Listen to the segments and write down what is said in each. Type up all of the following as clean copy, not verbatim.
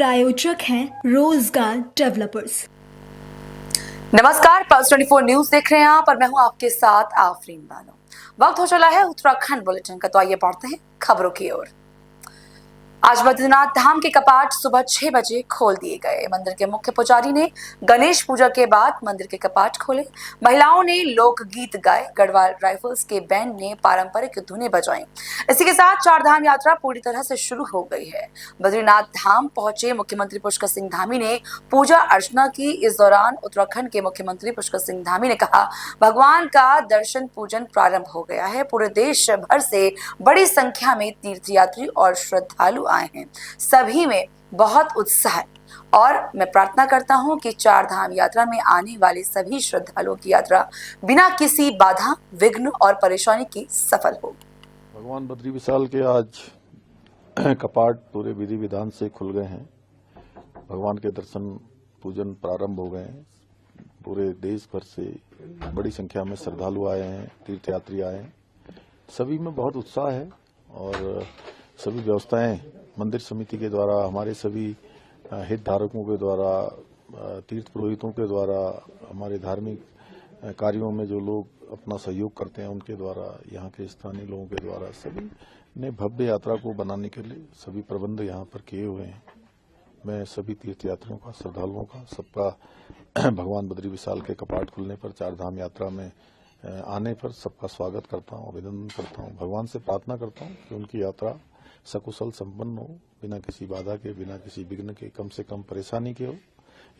प्रायोजक हैं रोजगार डेवलपर्स। नमस्कार, पल्स 24 न्यूज देख रहे हैं आप और मैं हूं आपके साथ आफरीन बानो। वक्त हो चला है उत्तराखंड बुलेटिन का, तो आइए बढ़ते हैं खबरों की ओर। आज बद्रीनाथ धाम के कपाट सुबह 6 बजे खोल दिए गए। मंदिर के मुख्य पुजारी ने गणेश पूजा के बाद मंदिर के कपाट खोले। महिलाओं ने लोकगीत गाए, गढ़वाल राइफल्स के बैंड ने पारंपरिक धुनें बजाई। इसी के साथ चार धाम यात्रा पूरी तरह से शुरू हो गई है। बद्रीनाथ धाम पहुंचे मुख्यमंत्री पुष्कर सिंह धामी ने पूजा अर्चना की। इस दौरान उत्तराखंड के मुख्यमंत्री पुष्कर सिंह धामी ने कहा, भगवान का दर्शन पूजन प्रारंभ हो गया है। पूरे देश भर से बड़ी संख्या में तीर्थयात्री और श्रद्धालु आए हैं। सभी में बहुत उत्साह है और मैं प्रार्थना करता हूं कि चार धाम यात्रा में आने वाले सभी श्रद्धालुओं की यात्रा बिना किसी बाधा, विघ्न और परेशानी के सफल हो। भगवान बद्री विशाल के आज कपाट पूरे विधि विधान से खुल गए हैं। भगवान के दर्शन पूजन प्रारंभ हो गए हैं। पूरे देश भर से बड़ी संख्या में श्रद्धालु आए हैं, तीर्थयात्री आए हैं। सभी में बहुत उत्साह है और सभी व्यवस्थाएं मंदिर समिति के द्वारा, हमारे सभी हितधारकों के द्वारा, तीर्थ पुरोहितों के द्वारा, हमारे धार्मिक कार्यों में जो लोग अपना सहयोग करते हैं उनके द्वारा, यहाँ के स्थानीय लोगों के द्वारा, सभी ने भव्य यात्रा को बनाने के लिए सभी प्रबंध यहाँ पर किए हुए हैं। मैं सभी तीर्थयात्रियों का, श्रद्धालुओं का, सबका भगवान बद्री विशाल के कपाट खुलने पर, चार धाम यात्रा में आने पर सबका स्वागत करता हूँ, अभिनंदन करता हूँ। भगवान से प्रार्थना करता हूँ कि उनकी यात्रा सकुशल संपन्न हो, बिना किसी बाधा के, बिना किसी विघ्न के, कम से कम परेशानी के हो।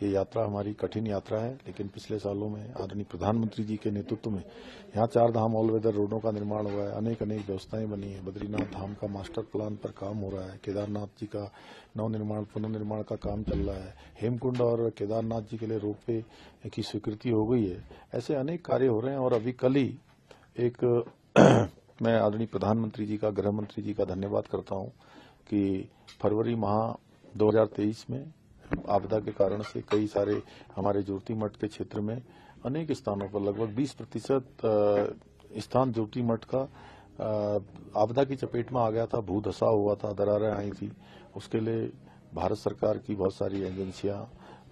ये यात्रा हमारी कठिन यात्रा है, लेकिन पिछले सालों में आदरणीय प्रधानमंत्री जी के नेतृत्व में यहाँ चार धाम ऑल वेदर रोडों का निर्माण हुआ है, अनेक व्यवस्थाएं बनी है। बद्रीनाथ धाम का मास्टर प्लान पर काम हो रहा है। केदारनाथ जी का नवनिर्माण, पुनर्निर्माण का काम चल रहा है। हेमकुंड और केदारनाथ जी के लिए रोपवे की स्वीकृति हो गई है। ऐसे अनेक कार्य हो रहे हैं और अभी कल ही एक मैं आदरणीय प्रधानमंत्री जी का, गृह मंत्री जी का धन्यवाद करता हूं कि फरवरी माह 2023 में आपदा के कारण से कई सारे हमारे ज्योति मठ के क्षेत्र में अनेक स्थानों पर लगभग 20% स्थान ज्योति मठ का आपदा की चपेट में आ गया था, भू धसा हुआ था, दरारें आई थी। उसके लिए भारत सरकार की बहुत सारी एजेंसियां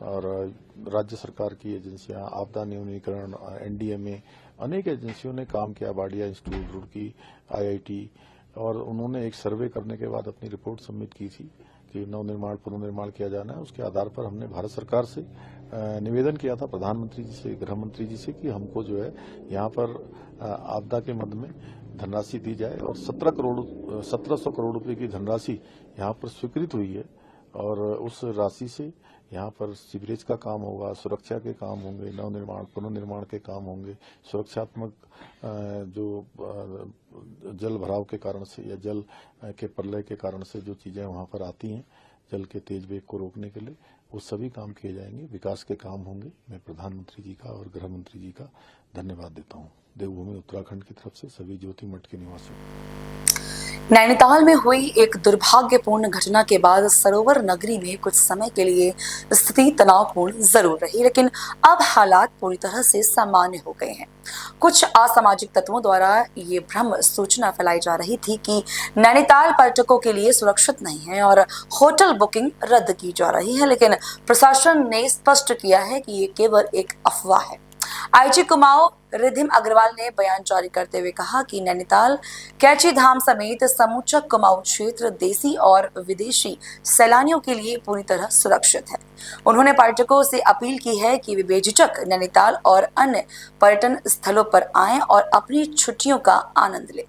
और राज्य सरकार की एजेंसियां, आपदा न्यूनीकरण, एनडीएमए, अनेक एजेंसियों ने काम किया। बाडिया इंस्टीट्यूट, रुड़की, आईआईटी, और उन्होंने एक सर्वे करने के बाद अपनी रिपोर्ट सबमिट की थी कि नवनिर्माण, पुनर्निर्माण किया जाना है। उसके आधार पर हमने भारत सरकार से निवेदन किया था, प्रधानमंत्री जी से, गृह मंत्री जी से, कि हमको जो है यहाँ पर आपदा के मद में धनराशि दी जाए और 1700 करोड़ रुपए की धनराशि यहाँ पर स्वीकृत हुई है और उस राशि से यहाँ पर सीवरेज का काम होगा, सुरक्षा के काम होंगे, नवनिर्माण, पुनर्निर्माण के काम होंगे, सुरक्षात्मक जो जल भराव के कारण से या जल के प्रलय के कारण से जो चीजें वहाँ पर आती हैं, जल के तेज वेग को रोकने के लिए, वो सभी काम किए जाएंगे, विकास के काम होंगे। मैं प्रधानमंत्री जी का और गृह मंत्री जी का धन्यवाद देता हूँ। देवभूमि उत्तराखंड की तरफ से सभी ज्योति मठ के निवासियों। नैनीताल में हुई एक दुर्भाग्यपूर्ण घटना के बाद सरोवर नगरी में कुछ समय के लिए स्थिति तनावपूर्ण जरूर रही, लेकिन अब हालात पूरी तरह से सामान्य हो गए हैं। कुछ असामाजिक तत्वों द्वारा ये भ्रम सूचना फैलाई जा रही थी कि नैनीताल पर्यटकों के लिए सुरक्षित नहीं है और होटल बुकिंग रद्द की जा रही है, लेकिन प्रशासन ने स्पष्ट किया है कि ये केवल एक अफवाह है। आईजी कुमाऊं रिधिम अग्रवाल ने बयान जारी करते हुए कहा कि नैनीताल, कैची धाम समेत समूचा कुमाऊं क्षेत्र देसी और विदेशी सैलानियों के लिए पूरी तरह सुरक्षित है। उन्होंने पर्यटकों से अपील की है कि वे बेझिझक नैनीताल और अन्य पर्यटन स्थलों पर आएं और अपनी छुट्टियों का आनंद लें।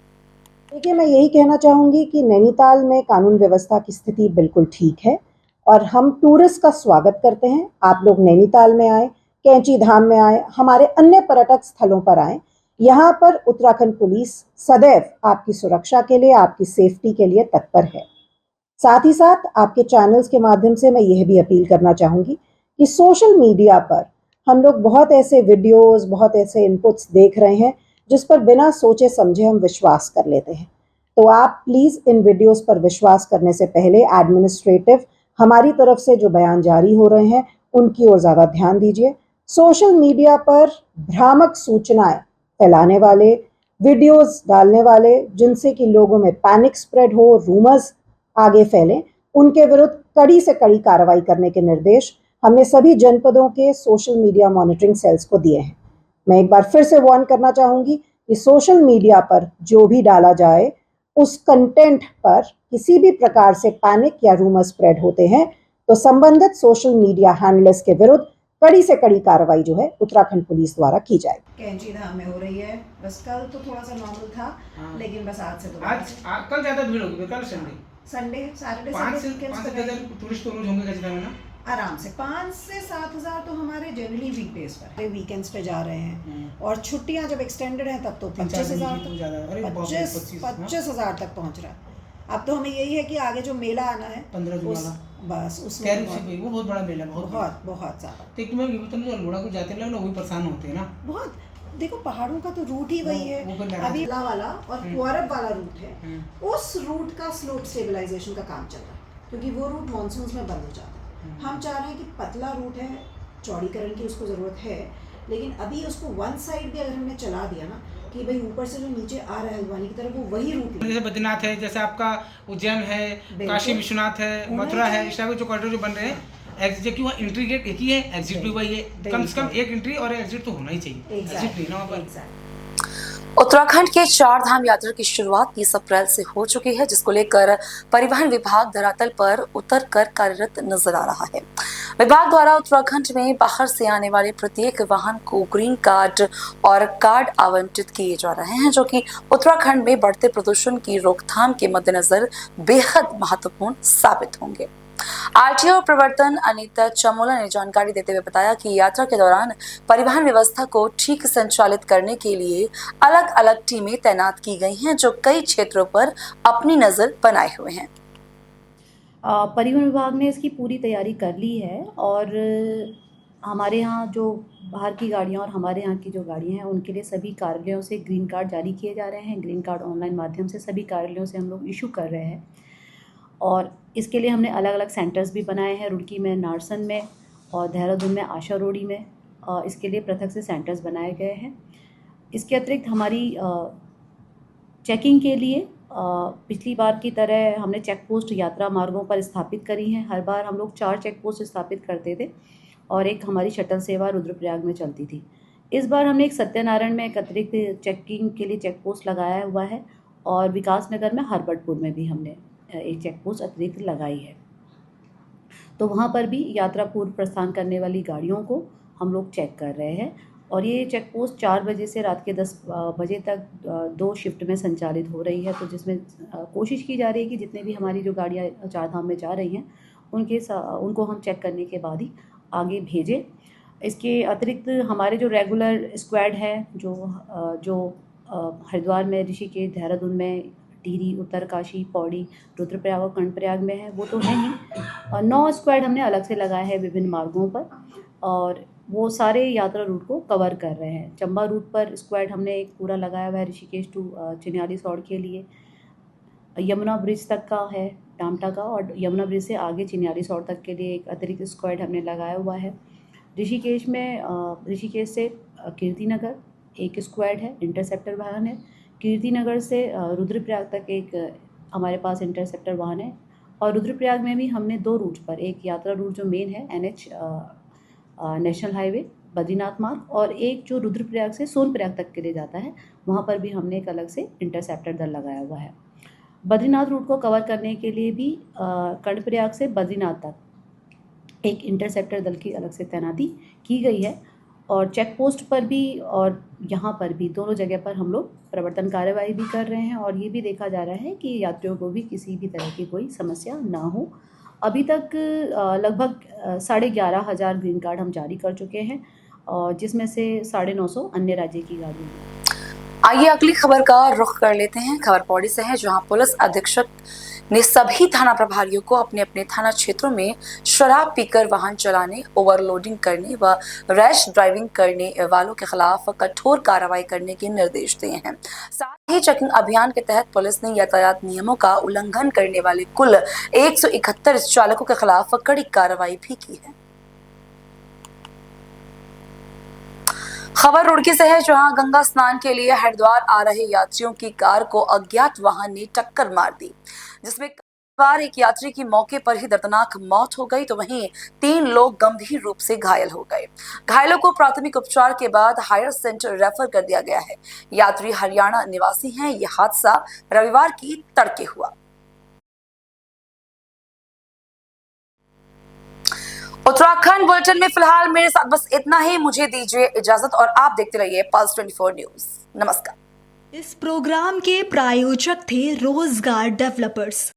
देखिए, मैं यही कहना चाहूँगी कि नैनीताल में कानून व्यवस्था की स्थिति बिल्कुल ठीक है और हम टूरिस्ट का स्वागत करते हैं। आप लोग नैनीताल में आए, कैंची धाम में आए, हमारे अन्य पर्यटक स्थलों पर आए। यहाँ पर उत्तराखंड पुलिस सदैव आपकी सुरक्षा के लिए, आपकी सेफ्टी के लिए तत्पर है। साथ ही साथ आपके चैनल्स के माध्यम से मैं यह भी अपील करना चाहूँगी कि सोशल मीडिया पर हम लोग बहुत ऐसे वीडियोस, बहुत ऐसे इनपुट्स देख रहे हैं जिस पर बिना सोचे समझे हम विश्वास कर लेते हैं। तो आप प्लीज़ इन वीडियोस पर विश्वास करने से पहले एडमिनिस्ट्रेटिव हमारी तरफ से जो बयान जारी हो रहे हैं उनकी ओर ज़्यादा ध्यान दीजिए। सोशल मीडिया पर भ्रामक सूचनाएं फैलाने वाले, वीडियोस डालने वाले जिनसे कि लोगों में पैनिक स्प्रेड हो, रूमर्स आगे फैलें, उनके विरुद्ध कड़ी से कड़ी कार्रवाई करने के निर्देश हमने सभी जनपदों के सोशल मीडिया मॉनिटरिंग सेल्स को दिए हैं। मैं एक बार फिर से वार्न करना चाहूंगी कि सोशल मीडिया पर जो भी डाला जाए उस कंटेंट पर किसी भी प्रकार से पैनिक या रूमर स्प्रेड होते हैं तो संबंधित सोशल मीडिया हैंडलर्स के विरुद्ध कड़ी से कड़ी कार्रवाई जो है उत्तराखंड पुलिस द्वारा की जाएगी। कैंची धाम में हो रही है। बस कल तो थोड़ा सा नॉर्मल था, लेकिन बस आज से दोबारा आज कल ज्यादा भीड़ होगी, कल संडे सैटरडे 5 से वीकेंड्स 7 पे हजार टूरिस्ट तो रोज होंगे कैंची धाम में ना। आराम से 5 से 7 हजार तो हमारे जनरली वीकडेज पर, वीकेंड्स पे जा रहे हैं। और छुट्टियां जब एक्सटेंडेड है तब तो 25,000 तक 25,000 तक पहुंच रहा है। अब तो हमें यही है कि आगे जो मेला आना है 15 जून वाला, बस उसमें वो बहुत बड़ा मेला, बहुत बहुत ज्यादा। तो एक मैं ये बताऊं जो अल्मोड़ा को जाते हैं लोग वही परेशान होते हैं ना बहुत, देखो पहाड़ों का तो रूट ही वही है। अभी ला वाला और कुआरब वाला रूट है, उस रूट का स्लोप स्टेबलाइजेशन का काम चल रहा है, क्योंकि वो रूट मानसून में बंद हो जाता है। हम चाह रहे हैं कि पतला रूट है, चौड़ीकरण की उसको ज़रूरत है, लेकिन अभी उसको वन साइड भी अगर हमने चला दिया ना कि भाई ऊपर से जो नीचे आ रहा है हल्द्वानी की तरफ, वो वही रूट है। जैसे बद्रीनाथ है, जैसे आपका उज्जैन है, काशी विश्वनाथ है, मथुरा है, इस टाइप के जो कॉरिडोर जो बन रहे हैं, एग्जिट की वहाँ एंट्री गेट एक ही है, एग्जिट भी वही है। कम से कम एक एंट्री और एग्जिट तो होना ही चाहिए। एग्जिट नहीं ना वहाँ पर। उत्तराखंड के 4 धाम यात्रा की शुरुआत 30 अप्रैल से हो चुकी है, जिसको लेकर परिवहन विभाग धरातल पर उतर कर कार्यरत नजर आ रहा है। विभाग द्वारा उत्तराखंड में बाहर से आने वाले प्रत्येक वाहन को ग्रीन कार्ड और कार्ड आवंटित किए जा रहे हैं, जो कि उत्तराखंड में बढ़ते प्रदूषण की रोकथाम के मद्देनजर बेहद महत्वपूर्ण साबित होंगे। आरटीओ प्रवर्तन अनीता चमोला ने जानकारी देते हुए बताया कि यात्रा के दौरान परिवहन व्यवस्था को ठीक संचालित करने के लिए अलग अलग टीमें तैनात की गई हैं, जो कई क्षेत्रों पर अपनी नजर बनाए हुए हैं। परिवहन विभाग ने इसकी पूरी तैयारी कर ली है और हमारे यहाँ जो बाहर की गाड़ियाँ और हमारे यहाँ की जो गाड़ियाँ हैं उनके लिए सभी कार्यालयों से ग्रीन कार्ड जारी किए जा रहे हैं। ग्रीन कार्ड ऑनलाइन माध्यम से सभी कार्यालयों से हम लोग इशू कर रहे हैं और इसके लिए हमने अलग अलग सेंटर्स भी बनाए हैं। रुड़की में नारसन में और देहरादून में आशा रोड़ी में इसके लिए पृथक से सेंटर्स बनाए गए हैं। इसके अतिरिक्त हमारी चेकिंग के लिए पिछली बार की तरह हमने चेक पोस्ट यात्रा मार्गों पर स्थापित करी हैं। हर बार हम लोग 4 चेक पोस्ट स्थापित करते थे और एक हमारी शटल सेवा रुद्रप्रयाग में चलती थी। इस बार हमने एक सत्यनारायण में एक अतिरिक्त चेकिंग के लिए चेक पोस्ट लगाया हुआ है और विकास नगर में हरबटपुर में भी हमने एक चेक पोस्ट अतिरिक्त लगाई है। तो वहाँ पर भी यात्रा पूर्व प्रस्थान करने वाली गाड़ियों को हम लोग चेक कर रहे हैं और ये चेक पोस्ट 4 बजे से रात के 10 बजे तक 2 शिफ्ट में संचालित हो रही है। तो जिसमें कोशिश की जा रही है कि जितने भी हमारी जो गाड़ियाँ 4 धाम में जा रही हैं उनको हम चेक करने के बाद ही आगे भेजें। इसके अतिरिक्त हमारे जो रेगुलर स्क्वाड है जो हरिद्वार में, ऋषिकेश, देहरादून में, टिहरी, उत्तरकाशी, पौड़ी, रुद्रप्रयाग और कर्णप्रयाग में है, वो तो है ही। और 9 स्क्वाड हमने अलग से लगाए हैं विभिन्न मार्गों पर और वो सारे यात्रा रूट को कवर कर रहे हैं। चंबा रूट पर स्क्वाड हमने एक पूरा लगाया हुआ है ऋषिकेश टू चिन्यालीसौड़ के लिए। यमुना ब्रिज तक का है टामटा का और यमुना ब्रिज से आगे चिन्यालीसौड़ तक के लिए एक अतिरिक्त स्क्वाड हमने लगाया हुआ है। ऋषिकेश से कीर्तिनगर एक स्क्वाड है, इंटरसेप्टर वाहन है। कीर्तिनगर से रुद्रप्रयाग तक एक हमारे पास इंटरसेप्टर वाहन है और रुद्रप्रयाग में भी हमने 2 रूट पर, एक यात्रा रूट जो मेन है NH नेशनल हाईवे बद्रीनाथ मार्ग और एक जो रुद्रप्रयाग से सोनप्रयाग तक के लिए जाता है, वहाँ पर भी हमने एक अलग से इंटरसेप्टर दल लगाया हुआ है। बद्रीनाथ रूट को कवर करने के लिए भी कर्णप्रयाग से बद्रीनाथ तक एक इंटरसेप्टर दल की अलग से तैनाती की गई है और चेक पोस्ट पर भी और यहाँ पर भी दोनों जगह पर हम लोग प्रवर्तन कार्यवाही भी कर रहे हैं और ये भी देखा जा रहा है कि यात्रियों को भी किसी भी तरह की कोई समस्या ना हो। अभी तक लगभग 11,500 ग्रीन कार्ड हम जारी कर चुके हैं और जिसमें से 950 अन्य राज्य की गाड़ियाँ हैं। आइए अगली खबर का रुख कर लेते हैं। खबर पौड़ी से है, जहां पुलिस अधीक्षक ने सभी थाना प्रभारियों को अपने अपने थाना क्षेत्रों में शराब पीकर वाहन चलाने, ओवरलोडिंग करने व रैश ड्राइविंग करने वालों के खिलाफ कठोर कार्रवाई करने के निर्देश दिए हैं। साथ ही चेकिंग अभियान के तहत पुलिस ने यातायात नियमों का उल्लंघन करने वाले कुल 171 चालकों के खिलाफ कड़ी कार्रवाई भी की है। खबर रुड़की से है, जहां गंगा स्नान के लिए हरिद्वार आ रहे यात्रियों की कार को अज्ञात वाहन ने टक्कर मार दी, जिसमें बार एक यात्री की मौके पर ही दर्दनाक मौत हो गई तो वहीं 3 लोग गंभीर रूप से घायल हो गए। घायलों को प्राथमिक उपचार के बाद हायर सेंटर रेफर कर दिया गया है। यात्री हरियाणा निवासी हैं। यह हादसा रविवार की तड़के हुआ। उत्तराखंड बुलेटिन में फिलहाल मेरे साथ बस इतना ही। मुझे दीजिए इजाजत और आप देखते रहिए पल्स 24 न्यूज। नमस्कार। इस प्रोग्राम के प्रायोजक थे रोजगार डेवलपर्स।